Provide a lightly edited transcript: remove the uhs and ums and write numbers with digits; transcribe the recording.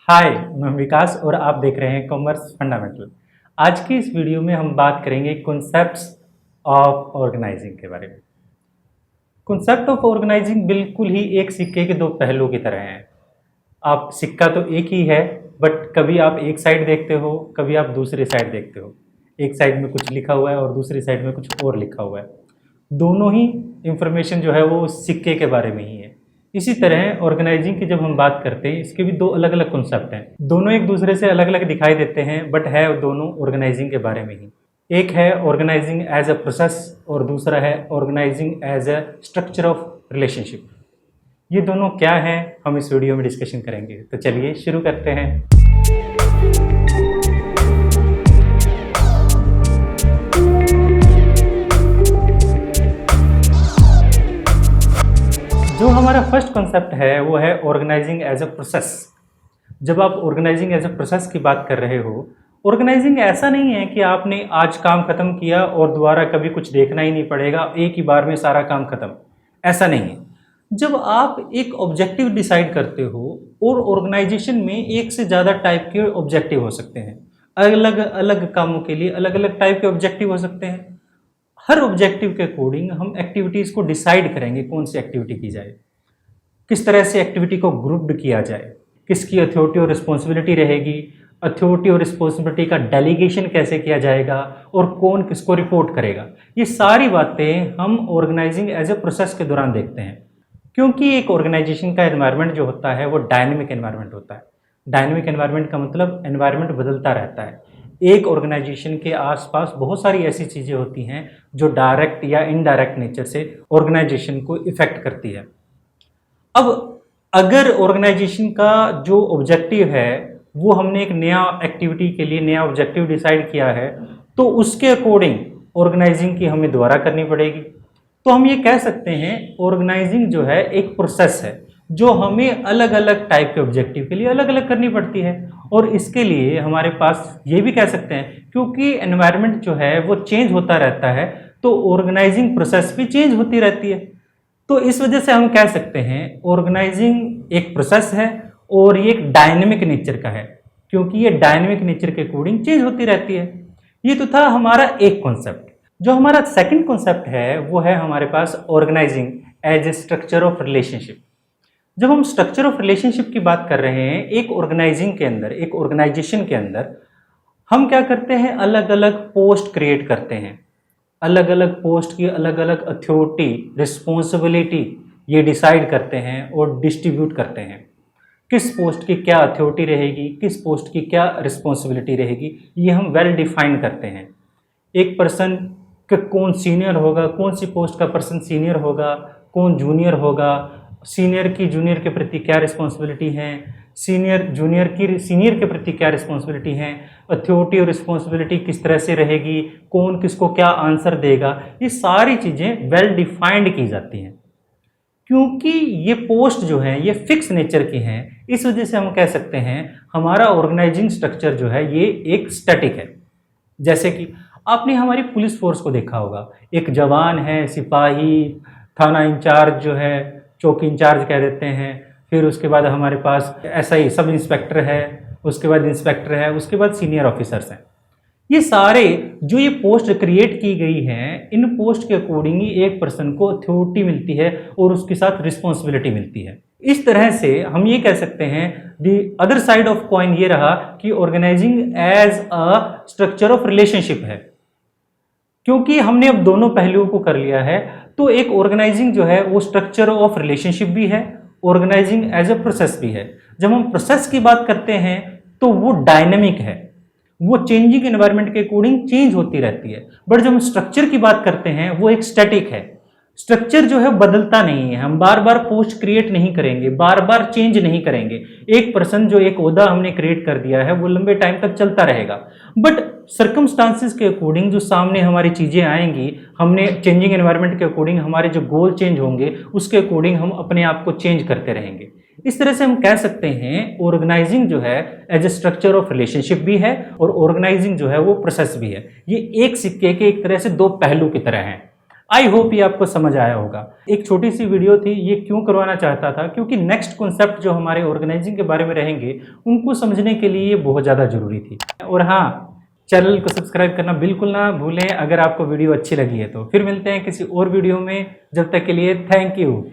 हाय, मैं विकास और आप देख रहे हैं कॉमर्स फंडामेंटल। आज की इस वीडियो में हम बात करेंगे कॉन्सेप्ट्स ऑफ ऑर्गेनाइजिंग के बारे में। कॉन्सेप्ट ऑफ ऑर्गेनाइजिंग बिल्कुल ही एक सिक्के के दो पहलू की तरह हैं। आप सिक्का तो एक ही है, बट कभी आप एक साइड देखते हो, कभी आप दूसरी साइड देखते हो। एक साइड में कुछ लिखा हुआ है और दूसरी साइड में कुछ और लिखा हुआ है। दोनों ही इंफॉर्मेशन जो है वो सिक्के के बारे में ही है। इसी तरह ऑर्गेनाइजिंग की जब हम बात करते हैं, इसके भी दो अलग अलग कॉन्सेप्ट हैं। दोनों एक दूसरे से अलग अलग दिखाई देते हैं, बट है दोनों ऑर्गेनाइजिंग के बारे में ही। एक है ऑर्गेनाइजिंग एज अ प्रोसेस और दूसरा है organising as a structure of relationship. ये दोनों क्या हैं, हम इस वीडियो में डिस्कशन करेंगे। तो चलिए शुरू करते हैं। जो हमारा फर्स्ट कॉन्सेप्ट है वो है ऑर्गेनाइजिंग एज अ प्रोसेस। जब आप ऑर्गेनाइजिंग एज अ प्रोसेस की बात कर रहे हो, ऑर्गेनाइजिंग ऐसा नहीं है कि आपने आज काम खत्म किया और दोबारा कभी कुछ देखना ही नहीं पड़ेगा, एक ही बार में सारा काम खत्म। ऐसा नहीं है। जब आप एक ऑब्जेक्टिव डिसाइड करते हो, और ऑर्गेनाइजेशन में एक से ज़्यादा टाइप के ऑब्जेक्टिव हो सकते हैं। अलग अलग कामों के लिए अलग अलग टाइप के ऑब्जेक्टिव हो सकते हैं। हर ऑब्जेक्टिव के अकॉर्डिंग हम एक्टिविटीज़ को डिसाइड करेंगे कौन सी एक्टिविटी की जाए, किस तरह से एक्टिविटी को ग्रुप्ड किया जाए, किसकी अथॉरिटी और रिस्पॉन्सिबिलिटी रहेगी, अथॉरिटी और रिस्पॉन्सिबिलिटी का डेलीगेशन कैसे किया जाएगा, और कौन किसको रिपोर्ट करेगा। ये सारी बातें हम ऑर्गेनाइजिंग एज ए प्रोसेस के दौरान देखते हैं। क्योंकि एक ऑर्गेनाइजेशन का एनवायरनमेंट जो होता है वो डायनेमिक एनवायरनमेंट होता है। डायनेमिक एनवायरनमेंट का मतलब एनवायरनमेंट बदलता रहता है। एक ऑर्गेनाइजेशन के आसपास बहुत सारी ऐसी चीज़ें होती हैं जो डायरेक्ट या इनडायरेक्ट नेचर से ऑर्गेनाइजेशन को इफेक्ट करती है। अब अगर ऑर्गेनाइजेशन का जो ऑब्जेक्टिव है वो हमने एक नया एक्टिविटी के लिए नया ऑब्जेक्टिव डिसाइड किया है, तो उसके अकॉर्डिंग ऑर्गेनाइजिंग की हमें दोबारा करनी पड़ेगी। तो हम ये कह सकते हैं ऑर्गेनाइजिंग जो है एक प्रोसेस है जो हमें अलग अलग टाइप के ऑब्जेक्टिव के लिए अलग अलग करनी पड़ती है। और इसके लिए हमारे पास ये भी कह सकते हैं, क्योंकि एनवायरनमेंट जो है वो चेंज होता रहता है, तो ऑर्गेनाइजिंग प्रोसेस भी चेंज होती रहती है। तो इस वजह से हम कह सकते हैं ऑर्गेनाइजिंग एक प्रोसेस है और ये एक डायनेमिक नेचर का है, क्योंकि ये डायनेमिक नेचर के अकॉर्डिंग चेंज होती रहती है। ये तो था हमारा एक कॉन्सेप्ट। जो हमारा सेकंड कॉन्सेप्ट है वो है हमारे पास organising as a structure of relationship. जब हम स्ट्रक्चर ऑफ रिलेशनशिप की बात कर रहे हैं, एक ऑर्गेनाइजिंग के अंदर, एक ऑर्गेनाइजेशन के अंदर हम क्या करते हैं, अलग अलग पोस्ट क्रिएट करते हैं। अलग अलग पोस्ट की अलग अलग अथॉरिटी, रिस्पॉन्सिबिलिटी ये डिसाइड करते हैं और डिस्ट्रीब्यूट करते हैं। किस पोस्ट की क्या अथॉरिटी रहेगी, किस पोस्ट की क्या रिस्पॉन्सिबिलिटी रहेगी, ये हम वेल डिफाइन करते हैं। एक पर्सन का कौन सीनियर होगा, कौन सी पोस्ट का पर्सन सीनियर होगा, कौन जूनियर होगा, सीनियर की जूनियर के प्रति क्या रिस्पॉन्सिबिलिटी है, सीनियर जूनियर की सीनियर के प्रति क्या रिस्पॉन्सिबिलिटी है, अथॉरिटी और रिस्पॉन्सिबिलिटी किस तरह से रहेगी, कौन किसको क्या आंसर देगा, ये सारी चीज़ें वेल डिफाइंड की जाती हैं। क्योंकि ये पोस्ट जो है ये फिक्स नेचर की हैं, इस वजह से हम कह सकते हैं हमारा ऑर्गेनाइजिंग स्ट्रक्चर जो है ये एक स्टैटिक है। जैसे कि आपने हमारी पुलिस फोर्स को देखा होगा, एक जवान है, सिपाही, थाना इंचार्ज जो है, चौकी इंचार्ज कह देते हैं, फिर उसके बाद हमारे पास एसआई सब इंस्पेक्टर है, उसके बाद इंस्पेक्टर है, उसके बाद सीनियर ऑफिसर्स हैं। ये सारे जो ये पोस्ट क्रिएट की गई हैं, इन पोस्ट के अकॉर्डिंग ही एक पर्सन को अथॉरिटी मिलती है और उसके साथ रिस्पॉन्सिबिलिटी मिलती है। इस तरह से हम ये कह सकते हैं the other side of coin ये रहा कि organising as a structure of relationship है। क्योंकि हमने अब दोनों पहलुओं को कर लिया है, तो एक ऑर्गेनाइजिंग जो है वो स्ट्रक्चर ऑफ रिलेशनशिप भी है, ऑर्गेनाइजिंग एज अ प्रोसेस भी है। जब हम प्रोसेस की बात करते हैं तो वो डायनेमिक है, वो चेंजिंग एनवायरनमेंट के अकॉर्डिंग चेंज होती रहती है। बट जब हम स्ट्रक्चर की बात करते हैं वो एक स्टैटिक है। स्ट्रक्चर जो है बदलता नहीं है, हम बार बार पोस्ट क्रिएट नहीं करेंगे, बार बार चेंज नहीं करेंगे। एक पर्सन जो एक ओहदा हमने क्रिएट कर दिया है वो लंबे टाइम तक चलता रहेगा। बट सर्कमस्टांसिस के अकॉर्डिंग जो सामने हमारी चीज़ें आएंगी, हमने चेंजिंग एनवायरनमेंट के अकॉर्डिंग हमारे जो गोल चेंज होंगे उसके अकॉर्डिंग हम अपने आप को चेंज करते रहेंगे। इस तरह से हम कह सकते हैं ऑर्गेनाइजिंग जो है as a structure of relationship भी है और ऑर्गेनाइजिंग जो है वो प्रोसेस भी है। ये एक सिक्के के एक तरह से दो पहलू की तरह हैं। आई होप ये आपको समझ आया होगा। एक छोटी सी वीडियो थी, ये क्यों करवाना चाहता था, क्योंकि नेक्स्ट कॉन्सेप्ट जो हमारे ऑर्गेनाइजिंग के बारे में रहेंगे उनको समझने के लिए ये बहुत ज़्यादा ज़रूरी थी। और हाँ, चैनल को सब्सक्राइब करना बिल्कुल ना भूलें अगर आपको वीडियो अच्छी लगी है तो। फिर मिलते हैं किसी और वीडियो में, जब तक के लिए थैंक यू।